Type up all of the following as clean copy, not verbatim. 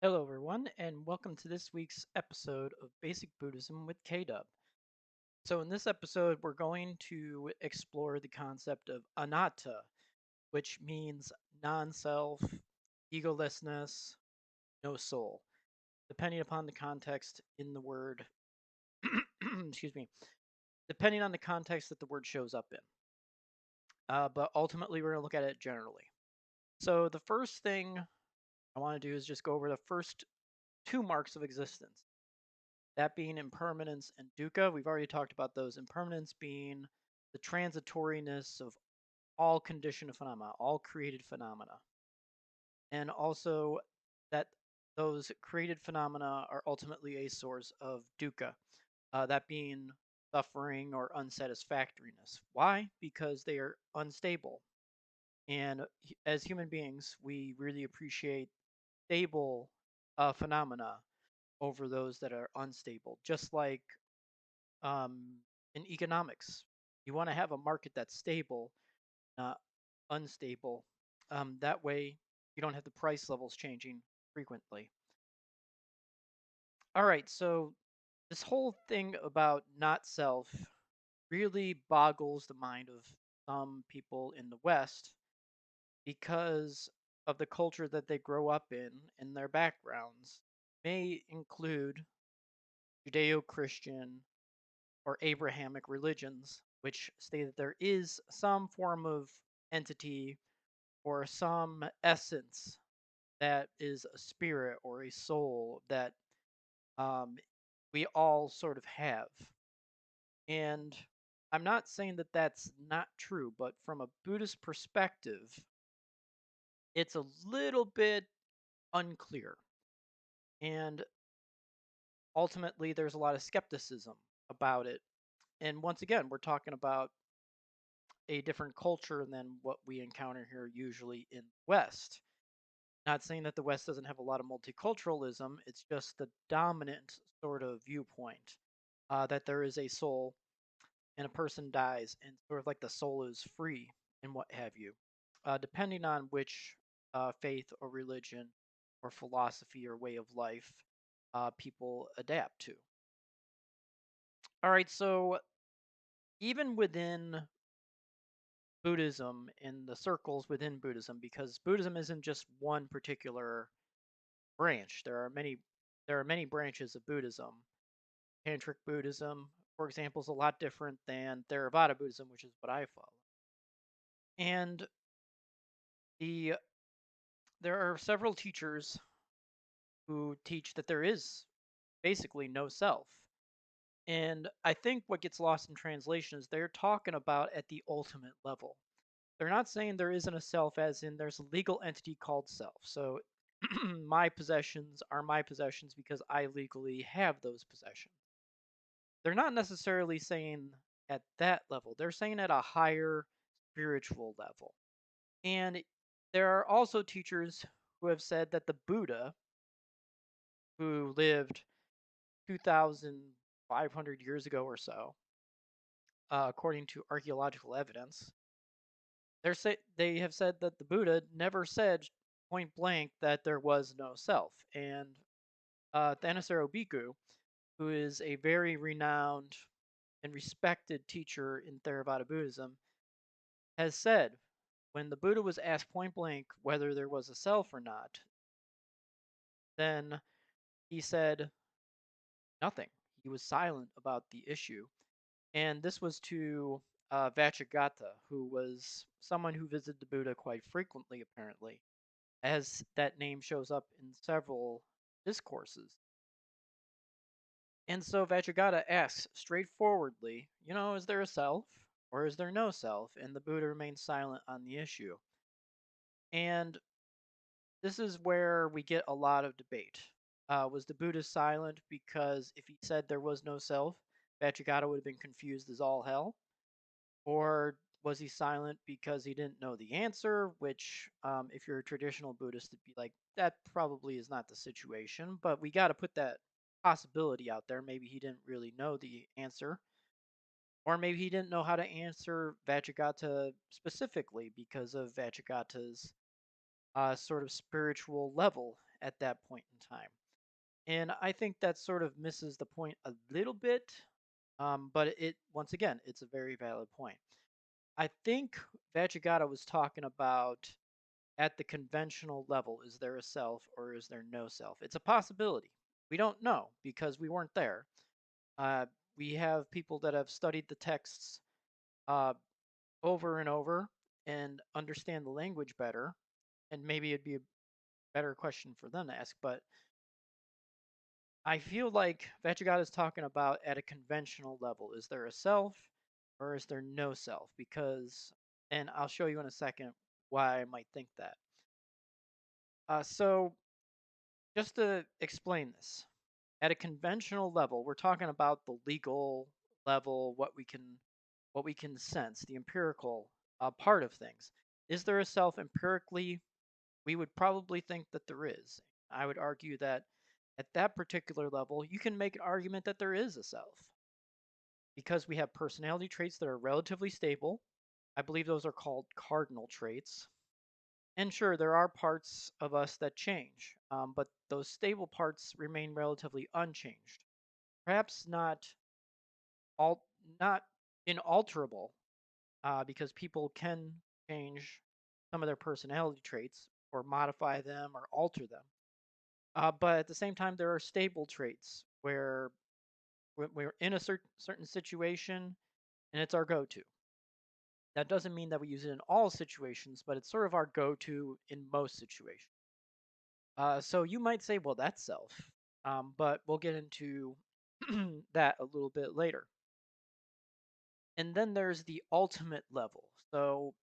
Hello, everyone, and welcome to this week's episode of Basic Buddhism with KW. So, in this episode, we're going to explore the concept of anatta, which means non self, egolessness, no soul, depending upon the context in the word, excuse me, depending on the context that the word shows up in. But ultimately, we're going to look at it generally. So, the first thing I want to do is just go over the first two marks of existence. That being impermanence and dukkha. We've already talked about those. Impermanence being the transitoriness of all conditioned phenomena, all created phenomena. And also that those created phenomena are ultimately a source of dukkha, that being suffering or unsatisfactoriness. Why? Because they are unstable. And as human beings, we really appreciate stable phenomena over those that are unstable. Just like um, in economics. You want to have a market that's stable, not unstable. That way, you don't have the price levels changing frequently. All right, so this whole thing about not self really boggles the mind of some people in the West because of the culture that they grow up in and their backgrounds may include Judeo Christian or Abrahamic religions, which state that there is some form of entity or some essence that is a spirit or a soul that um, we all sort of have. And I'm not saying that that's not true, but from a Buddhist perspective, it's a little bit unclear. And ultimately, there's a lot of skepticism about it. And once again, we're talking about a different culture than what we encounter here usually in the West. Not saying that the West doesn't have a lot of multiculturalism, it's just the dominant sort of viewpoint that there is a soul and a person dies, and sort of like the soul is free and what have you, depending on which faith or religion or philosophy or way of life people adapt to. All right, so even within Buddhism in the circles within Buddhism, because Buddhism isn't just one particular branch. There are many branches of Buddhism. Tantric Buddhism, for example, is a lot different than Theravada Buddhism, which is what I follow. And the there are several teachers who teach that there is basically no self. And I think what gets lost in translation is they're talking about at the ultimate level. They're not saying there isn't a self, as in there's a legal entity called self. So my possessions are my possessions because I legally have those possessions. They're not necessarily saying at that level, they're saying at a higher spiritual level. And there are also teachers who have said that the Buddha, who lived 2,500 years ago or so, according to archaeological evidence, they have said that the Buddha never said point blank that there was no self. And Thanissaro Bhikkhu, who is a very renowned and respected teacher in Theravada Buddhism, has said when the Buddha was asked point blank whether there was a self or not, then he said nothing. He was silent about the issue. And this was to Vacchagotta, who was someone who visited the Buddha quite frequently, apparently, as that name shows up in several discourses. And so Vajragata asks straightforwardly, is there a self or is there no self? And the Buddha remains silent on the issue. And this is where we get a lot of debate. Was the Buddha silent because if he said there was no self, Vajragata would have been confused as all hell? Or was he silent because he didn't know the answer? Which, if you're a traditional Buddhist, it'd be like, that probably is not the situation, but we got to put that possibility out there. Maybe he didn't really know the answer. Or maybe he didn't know how to answer Vajragata specifically because of Vajragata's sort of spiritual level at that point in time. And I think that sort of misses the point a little bit, but it once again, it's a very valid point. I think Vajragata was talking about at the conventional level, is there a self or is there no self? It's a possibility. We don't know because we weren't there. Uh, we have people that have studied the texts uh, over and over and understand the language better, and maybe it'd be a better question for them to ask. But I feel like Vajragata is talking about at a conventional level. Is there a self or is there no self? Because, and I'll show you in a second why I might think that. So, just to explain this, at a conventional level, we're talking about the legal level, what we can sense, the empirical part of things. Is there a self empirically? We would probably think that there is. I would argue that at that particular level, you can make an argument that there is a self because we have personality traits that are relatively stable. I believe those are called cardinal traits. And sure, there are parts of us that change, but those stable parts remain relatively unchanged. Perhaps al- not inalterable, because people can change some of their personality traits or modify them or alter them. But at the same time, there are stable traits where we're in a certain situation and it's our go-to. That doesn't mean that we use it in all situations, but it's sort of our go-to in most situations. So you might say, well, that's self, but we'll get into that a little bit later. And then there's the ultimate level. So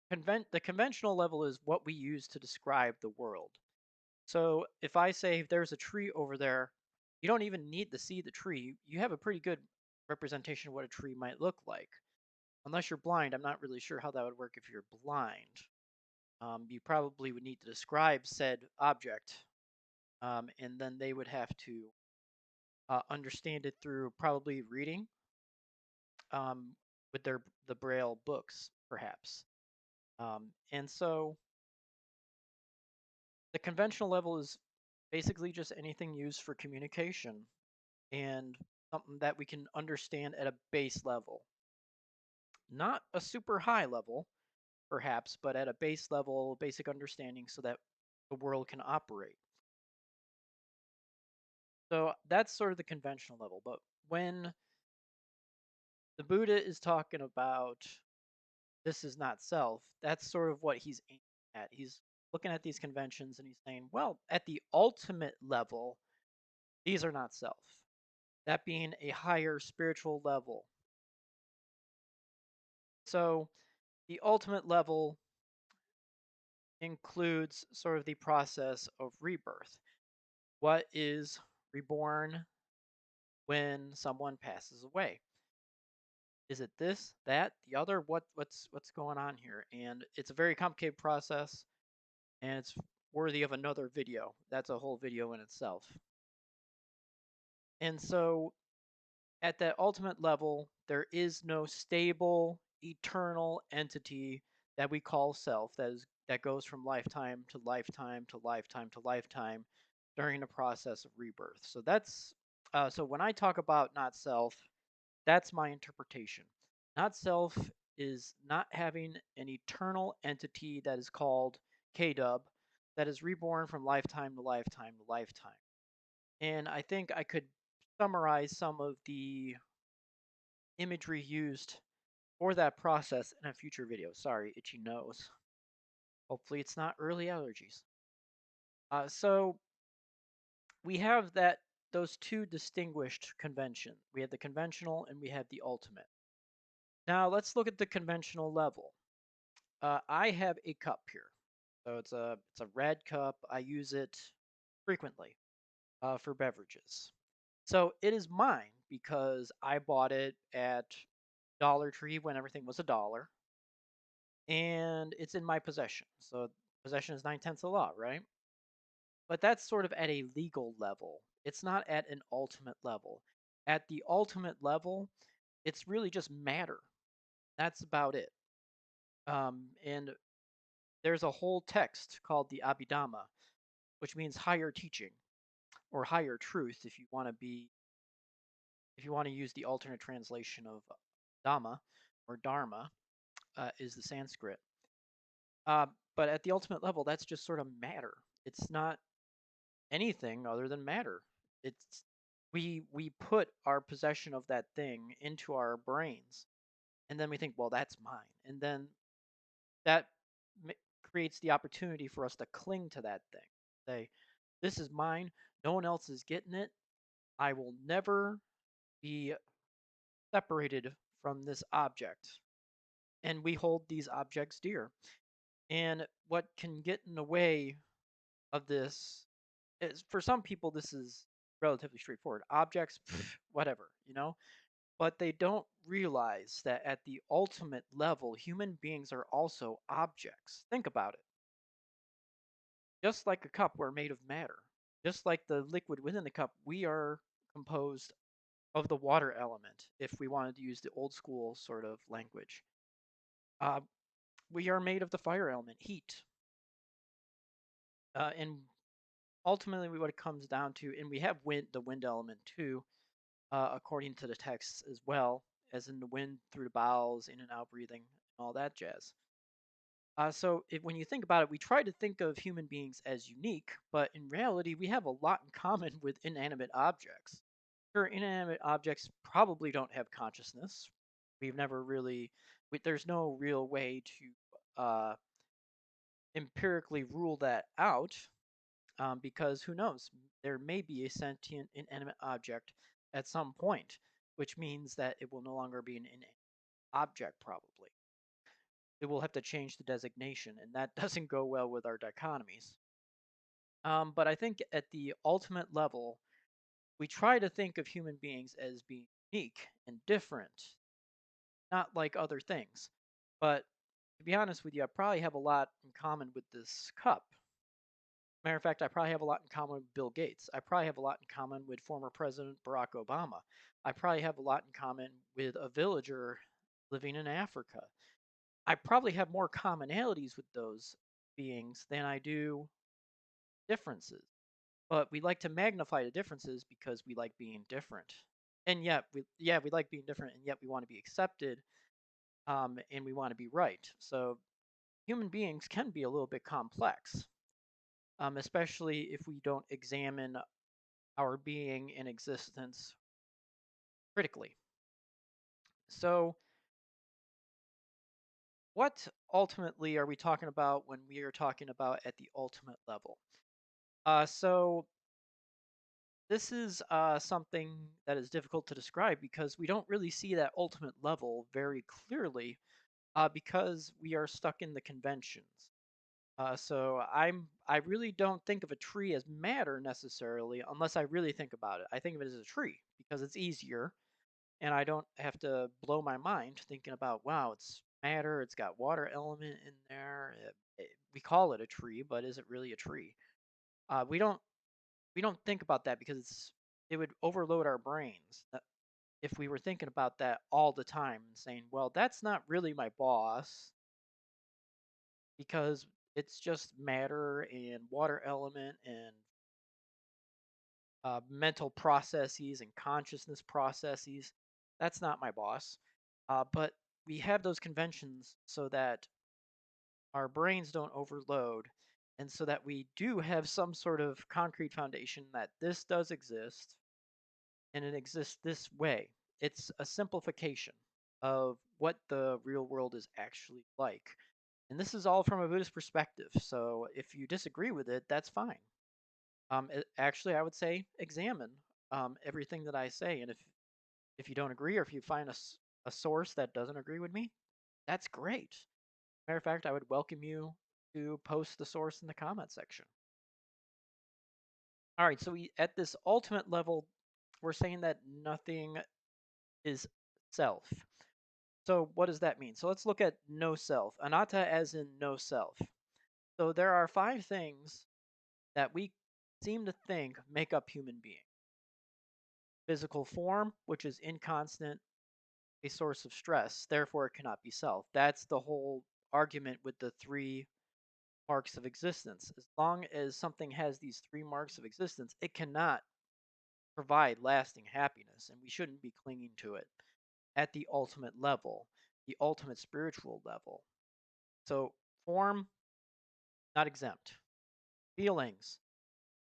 the conventional level is what we use to describe the world. So if I say there's a tree over there, you don't even need to see the tree. You have a pretty good representation of what a tree might look like. Unless you're blind, I'm not really sure how that would work if you're blind. You probably would need to describe said object, and then they would have to understand it through probably reading um, with the Braille books, perhaps. And so the conventional level is basically just anything used for communication and something that we can understand at a base level. Not a super high level, perhaps, but at a base level, basic understanding so that the world can operate. So that's sort of the conventional level. But when the Buddha is talking about this is not self, that's sort of what he's aiming at. He's looking at these conventions and he's saying, well, at the ultimate level, these are not self. That being a higher spiritual level. So the ultimate level includes sort of the process of rebirth. What is reborn when someone passes away? Is it this, that, the other? What's going on here? And it's a very complicated process, and it's worthy of another video. That's a whole video in itself. And so at that ultimate level, there is no stable, eternal entity that we call self that goes from lifetime to lifetime to lifetime to lifetime during the process of rebirth. So that's so when I talk about not self, that's my interpretation. Not self is not having an eternal entity that is called K-dub that is reborn from lifetime to lifetime to lifetime. And I think I could summarize some of the imagery used for that process in a future video. Sorry, itchy nose. Hopefully it's not early allergies. So we have those two distinguished conventions. We have the conventional and we have the ultimate. Now let's look at the conventional level. I have a cup here. So it's a red cup. I use it frequently for beverages. So it is mine because I bought it at Dollar Tree when everything was a dollar, and it's in my possession. So possession is 9/10 of the law, right? But that's sort of at a legal level. It's not at an ultimate level. At the ultimate level, it's really just matter. That's about it. And there's a whole text called the Abidama, which means higher teaching or higher truth if you want to use the alternate translation of Dhamma or Dharma, is the Sanskrit. But at the ultimate level, that's just sort of matter. It's not anything other than matter. It's we put our possession of that thing into our brains, and then we think, well, that's mine, and then that creates the opportunity for us to cling to that thing. Say, this is mine. No one else is getting it. I will never be separated from this object. And we hold these objects dear. And what can get in the way of this is, for some people, this is relatively straightforward. Objects, whatever, you know? But they don't realize that at the ultimate level, human beings are also objects. Think about it. Just like a cup, we're made of matter. Just like the liquid within the cup, we are composed of the water element, if we wanted to use the old school sort of language. Uh, we are made of the fire element, heat. And ultimately, what it comes down to, and we have the wind element too, according to the texts as well, as in the wind through the bowels, in and out breathing, all that jazz. When you think about it, we try to think of human beings as unique, but in reality, we have a lot in common with inanimate objects. Sure, inanimate objects probably don't have consciousness. We've never really, there's no real way to empirically rule that out, because who knows? There may be a sentient inanimate object at some point, which means that it will no longer be an inanimate object, probably. It will have to change the designation, and that doesn't go well with our dichotomies. But I think at the ultimate level, we try to think of human beings as being unique and different, not like other things. But to be honest with you, I probably have a lot in common with this cup. Matter of fact, I probably have a lot in common with Bill Gates. I probably have a lot in common with former President Barack Obama. I probably have a lot in common with a villager living in Africa. I probably have more commonalities with those beings than I do differences. But we like to magnify the differences because we like being different. And yet, we like being different, and yet we want to be accepted, and we want to be right. So human beings can be a little bit complex, especially if we don't examine our being and existence critically. So, what ultimately are we talking about when we are talking about at the ultimate level? So this is something that is difficult to describe because we don't really see that ultimate level very clearly, because we are stuck in the conventions. I really don't think of a tree as matter necessarily unless I really think about it. I think of it as a tree because it's easier, and I don't have to blow my mind thinking about, wow, it's matter, it's got water element in there. We call it a tree, but is it really a tree? We don't think about that because it would overload our brains if we were thinking about that all the time and saying, well, that's not really my boss because it's just matter and water element and mental processes and consciousness processes. That's not my boss. But we have those conventions so that our brains don't overload, and so that we do have some sort of concrete foundation that this does exist and it exists this way. It's a simplification of what the real world is actually like. And this is all from a Buddhist perspective. So if you disagree with it, that's fine. Actually, I would say examine everything that I say. And if you don't agree, or if you find a source that doesn't agree with me, that's great. Matter of fact, I would welcome you to post the source in the comment section. All right, so at this ultimate level, we're saying that nothing is self. So what does that mean? So let's look at no self. Anatta as in no self. So there are 5 things that we seem to think make up human being. Physical form, which is inconstant, a source of stress, therefore it cannot be self. That's the whole argument with the 3 marks of existence. As long as something has these three marks of existence, it cannot provide lasting happiness, and we shouldn't be clinging to it at the ultimate level, the ultimate spiritual level. So, form, not exempt. Feelings,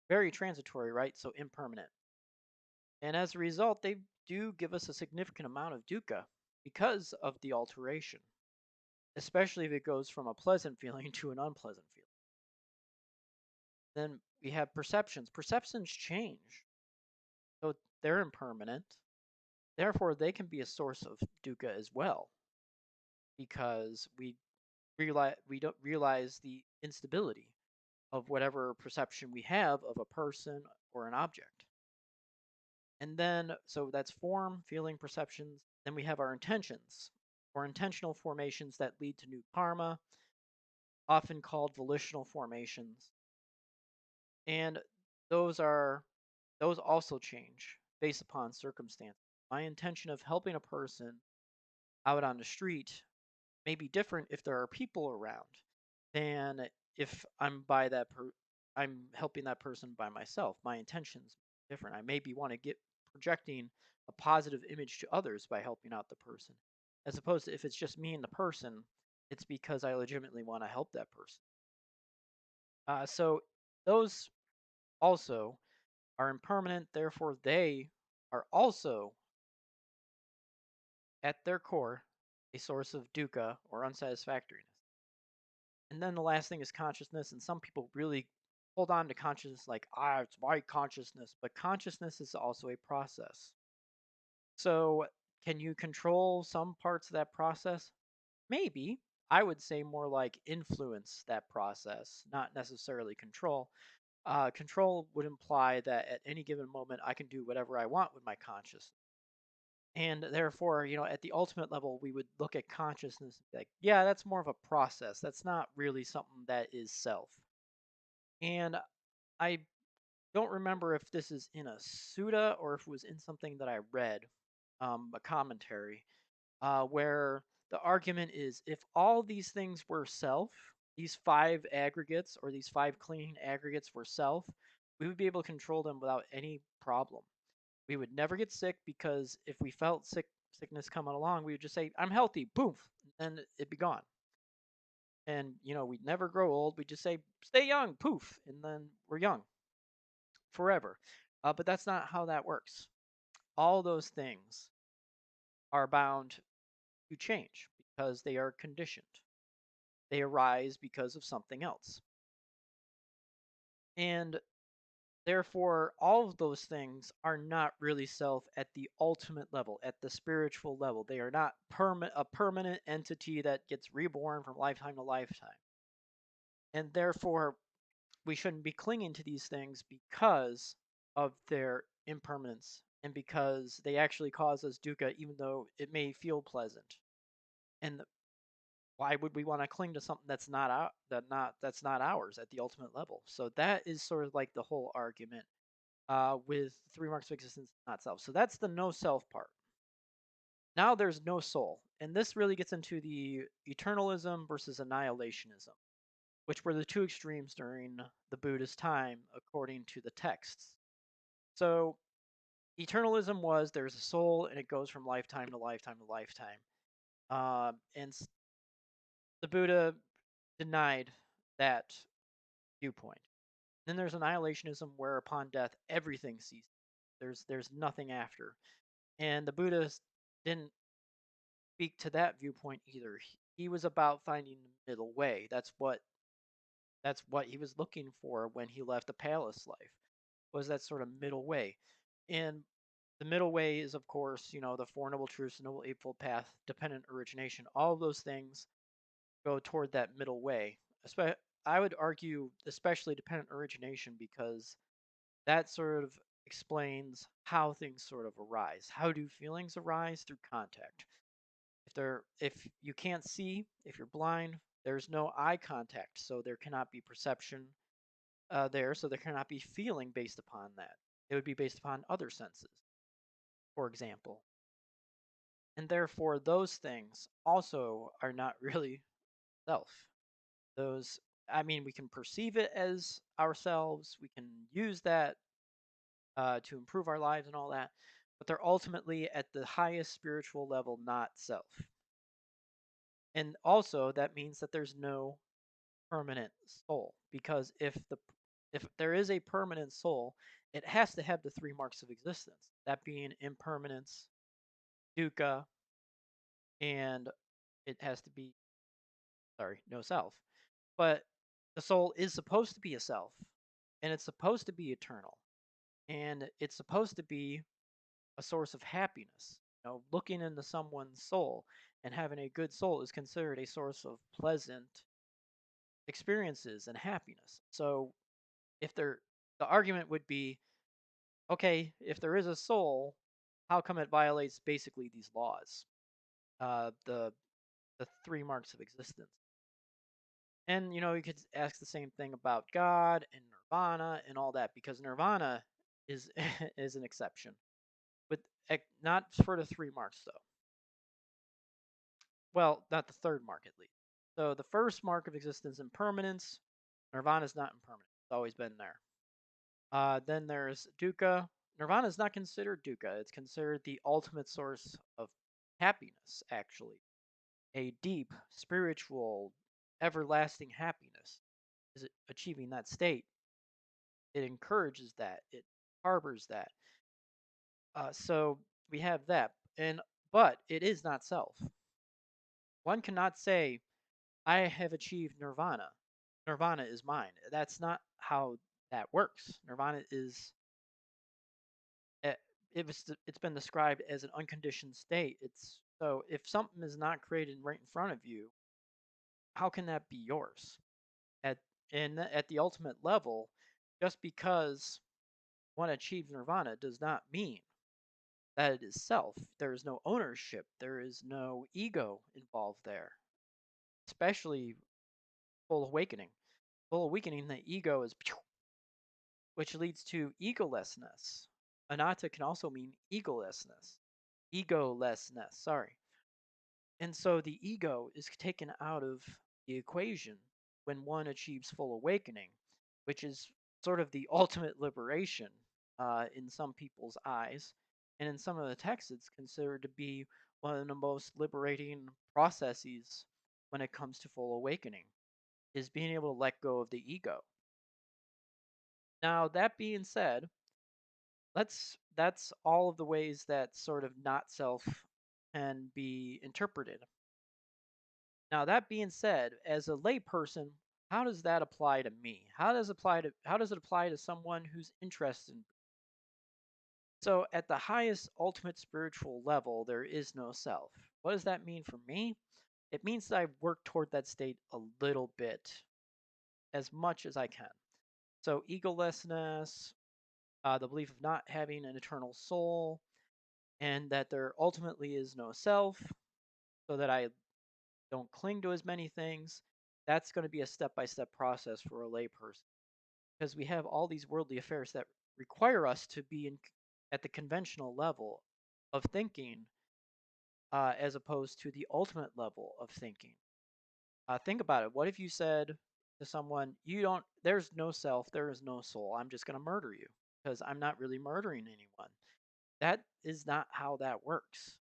very transitory, right? So, impermanent. And as a result, they do give us a significant amount of dukkha because of the alteration, especially if it goes from a pleasant feeling to an unpleasant feeling. Then we have perceptions. Perceptions change, so they're impermanent. Therefore, they can be a source of dukkha as well, because we don't realize the instability of whatever perception we have of a person or an object. And then, so that's form, feeling, perceptions. Then we have our intentions, or intentional formations that lead to new karma, often called volitional formations. And those are those also change based upon circumstance. My intention of helping a person out on the street may be different if there are people around than if I'm helping that person by myself. My intentions different. I maybe want to get projecting a positive image to others by helping out the person, as opposed to if it's just me and the person, it's because I legitimately want to help that person. So those also are impermanent, therefore they are also at their core a source of dukkha or unsatisfactoriness. And then the last thing is consciousness, and some people really hold on to consciousness like, it's my consciousness, but consciousness is also a process. So, can you control some parts of that process? Maybe. I would say more like influence that process, not necessarily control. Control would imply that at any given moment I can do whatever I want with my consciousness. And therefore, at the ultimate level, we would look at consciousness and be like, yeah, that's more of a process. That's not really something that is self. And I don't remember if this is in a sutta or if it was in something that I read, a commentary, where the argument is if all these things were self, these five aggregates or these five clinging aggregates were self, we would be able to control them without any problem. We would never get sick because if we felt sickness coming along, we would just say, "I'm healthy," poof, and it'd be gone. And we'd never grow old. We'd just say, "Stay young," poof, and then we're young forever. But that's not how that works. All those things are bound to change because they are conditioned. They arise because of something else. And therefore, all of those things are not really self at the ultimate level, at the spiritual level. They are not a permanent entity that gets reborn from lifetime to lifetime. And therefore, we shouldn't be clinging to these things because of their impermanence and because they actually cause us dukkha, even though it may feel pleasant. And why would we want to cling to something that's not ours at the ultimate level? So that is sort of like the whole argument with three marks of existence, not self. So that's the no self part. Now there's no soul. And this really gets into the eternalism versus annihilationism, which were the two extremes during the Buddhist time, according to the texts. So eternalism was there's a soul and it goes from lifetime to lifetime to lifetime. And the Buddha denied that viewpoint. Then there's annihilationism where upon death everything ceases. There's nothing after. And the Buddhists didn't speak to that viewpoint either. He was about finding the middle way. That's what he was looking for when he left the palace life. Was that sort of middle way. And the middle way is of course, the Four Noble Truths, the Noble Eightfold Path, dependent origination. All of those things go toward that middle way. I would argue especially dependent origination because that sort of explains how things sort of arise. How do feelings arise? Through contact. If you can't see, if you're blind, there's no eye contact, so there cannot be perception there, so there cannot be feeling based upon that. It would be based upon other senses, for example. And therefore, those things also are not really self. Those I mean, we can perceive it as ourselves. We can use that to improve our lives and all that, but they're ultimately at the highest spiritual level, not self. And also, that means that there's no permanent soul, because if there is a permanent soul, it has to have the three marks of existence. That being impermanence, dukkha, and it has to be no self. But the soul is supposed to be a self, and it's supposed to be eternal, and it's supposed to be a source of happiness. You know, looking into someone's soul and having a good soul is considered a source of pleasant experiences and happiness. So if there, the argument would be, okay, if there is a soul, how come it violates basically these laws, the three marks of existence? And you could ask the same thing about God and nirvana and all that, because nirvana is is an exception, but not for the three marks though. Well, not the third mark at least. So the first mark of existence, impermanence. Nirvana is not impermanent; it's always been there. Then there's dukkha. Nirvana is not considered dukkha; it's considered the ultimate source of happiness. Actually, a deep spiritual, everlasting happiness is achieving that state. It encourages that. It harbors that. So we have that, but it is not self. One cannot say, "I have achieved nirvana. Nirvana is mine." That's not how that works. Nirvana is eh, it's been described as an unconditioned state. It's so if something is not created right in front of you, how can that be yours? At at the ultimate level, just because one achieves nirvana does not mean that it is self. There is no ownership. There is no ego involved there. Especially full awakening. Full awakening, the ego is, which leads to egolessness. Anatta can also mean egolessness. Egolessness, sorry. And so the ego is taken out of the equation when one achieves full awakening, which is sort of the ultimate liberation in some people's eyes. And in some of the texts, it's considered to be one of the most liberating processes when it comes to full awakening, is being able to let go of the ego. Now, that being said, that's all of the ways that sort of not self can be interpreted. Now, that being said, as a layperson, how does that apply to me? How does it apply to someone who's interested in? So, at the highest ultimate spiritual level, there is no self. What does that mean for me? It means that I work toward that state a little bit, as much as I can. So, egolessness, the belief of not having an eternal soul, and that there ultimately is no self, so that I don't cling to as many things. That's going to be a step by step process for a layperson, because we have all these worldly affairs that require us to be at the conventional level of thinking, as opposed to the ultimate level of thinking. Think about it. What if you said to someone, "You don't, there's no self, there is no soul. I'm just going to murder you because I'm not really murdering anyone." That is not how that works.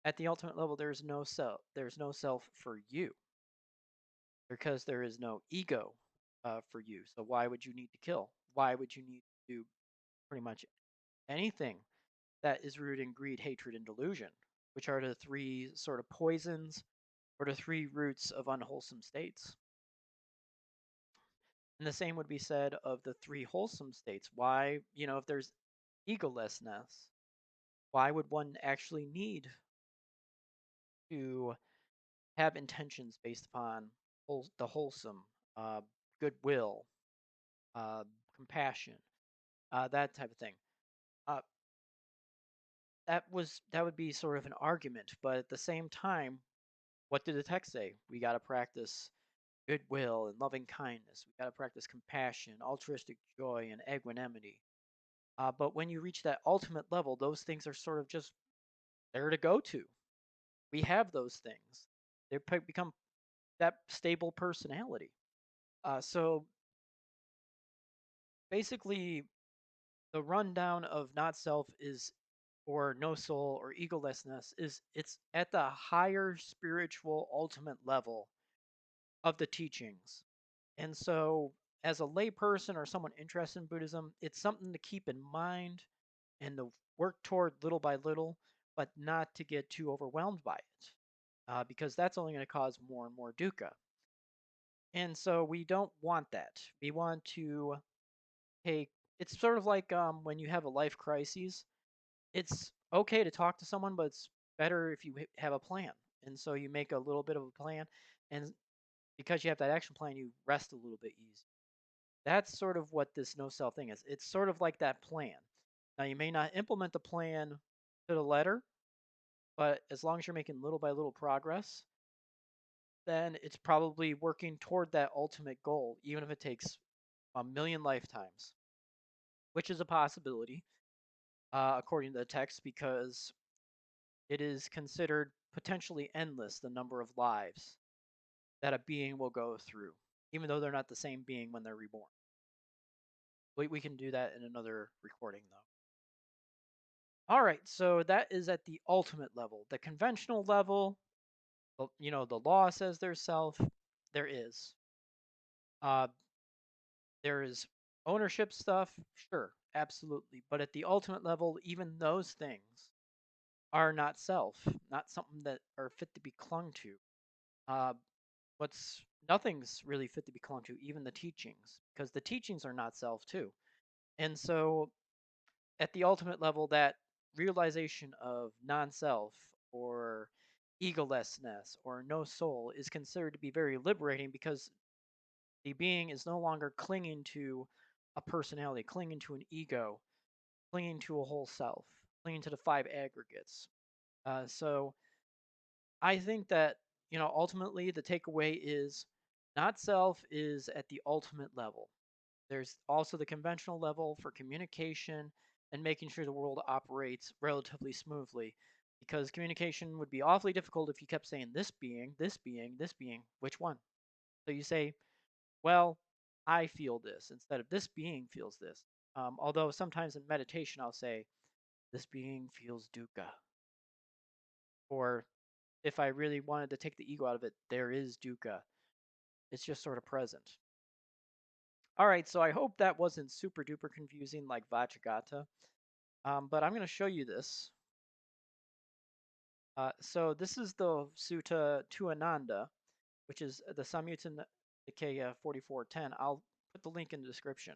At the ultimate level, there's no self. There's no self for you, because there is no ego for you. So why would you need to kill? Why would you need to do pretty much anything that is rooted in greed, hatred, and delusion, which are the three sort of poisons or the three roots of unwholesome states? And the same would be said of the three wholesome states. Why, if there's egolessness, why would one actually need to have intentions based upon the wholesome, uh, goodwill, uh, compassion, that type of thing? Uh, that would be sort of an argument, but at the same time, what did the text say? We got to practice goodwill and loving kindness. We got to practice compassion, altruistic joy, and equanimity. But when you reach that ultimate level, those things are sort of just there to go to. We have those things. They become that stable personality. So basically, the rundown of not self is, or no soul or egolessness, is it's at the higher spiritual ultimate level of the teachings. And so, as a layperson or someone interested in Buddhism, it's something to keep in mind and to work toward little by little, but not to get too overwhelmed by it, because that's only going to cause more and more dukkha. And so, we don't want that. We want to take it's sort of like when you have a life crisis. It's okay to talk to someone, but it's better if you have a plan. And so you make a little bit of a plan, and because you have that action plan, you rest a little bit easy. That's sort of what this no self thing is. It's sort of like that plan. Now, you may not implement the plan to the letter, but as long as you're making little by little progress, then it's probably working toward that ultimate goal, even if it takes a million lifetimes, which is a possibility, according to the text, because it is considered potentially endless the number of lives that a being will go through, even though they're not the same being when they're reborn. We can do that in another recording, though. All right, so that is at the ultimate level. The conventional level, the law says there's self. There is. Uh, there is ownership stuff, sure, absolutely. But at the ultimate level, even those things are not self, not something that are fit to be clung to. Uh, what's Nothing's really fit to be clung to, even the teachings, because the teachings are not self too. And so at the ultimate level, that realization of non-self or egolessness or no soul is considered to be very liberating, because the being is no longer clinging to a personality, clinging to an ego, clinging to a whole self, clinging to the five aggregates. So I think that, ultimately the takeaway is not self is at the ultimate level. There's also the conventional level for communication and making sure the world operates relatively smoothly, because communication would be awfully difficult if you kept saying this being, this being, this being, which one? So you say, well, I feel this instead of this being feels this. Although sometimes in meditation I'll say, this being feels dukkha. Or if I really wanted to take the ego out of it, there is dukkha. It's just sort of present. All right, so I hope that wasn't super duper confusing like Vajragata, but I'm going to show you this. So this is the Sutta to Ananda, which is the Samyutta Nikaya 4410. I'll put the link in the description.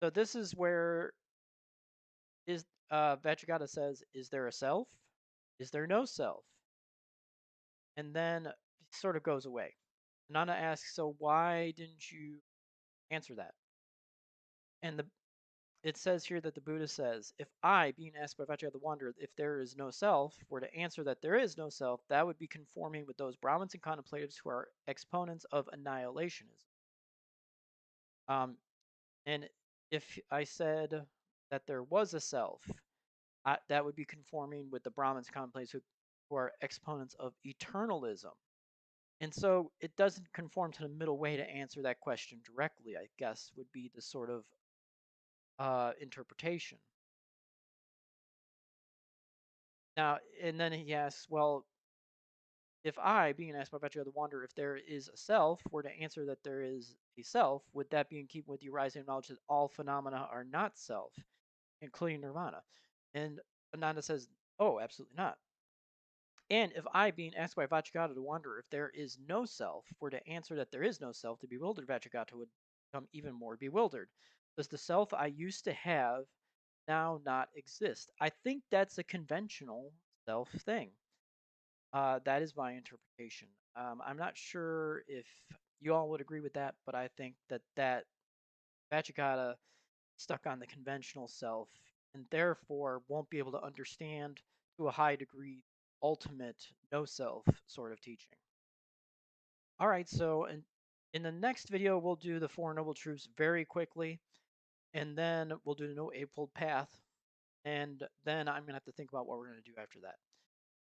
So this is where is Vajragata says, is there a self? Is there no self? And then it sort of goes away. Ananda asks, so why didn't you answer that? And it says here that the Buddha says, if I, being asked by Vajrayana the Wanderer, if there is no self, were to answer that there is no self, that would be conforming with those Brahmins and contemplatives who are exponents of annihilationism. And if I said that there was a self, that would be conforming with the Brahmins and contemplatives who are exponents of eternalism. And so it doesn't conform to the middle way to answer that question directly, I guess, would be the sort of interpretation. Now, and then he asks, well, if I, being asked by Vajrayana the Wanderer, if there is a self, were to answer that there is a self, would that be in keeping with your rising knowledge that all phenomena are not self, including nirvana? And Ananda says, oh, absolutely not. And if I, being asked by Vajragata the Wanderer, if there is no self, were to answer that there is no self, the bewildered Vajragata would become even more bewildered. Does the self I used to have now not exist? I think that's a conventional self thing. That is my interpretation. I'm not sure if you all would agree with that, but I think that Vajragata stuck on the conventional self and therefore won't be able to understand to a high degree ultimate no self sort of teaching. All right, so in the next video, we'll do the Four Noble Truths very quickly, and then we'll do the No Eightfold Path, and then I'm going to have to think about what we're going to do after that.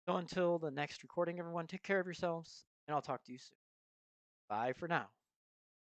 So until the next recording, everyone, take care of yourselves, and I'll talk to you soon. Bye for now.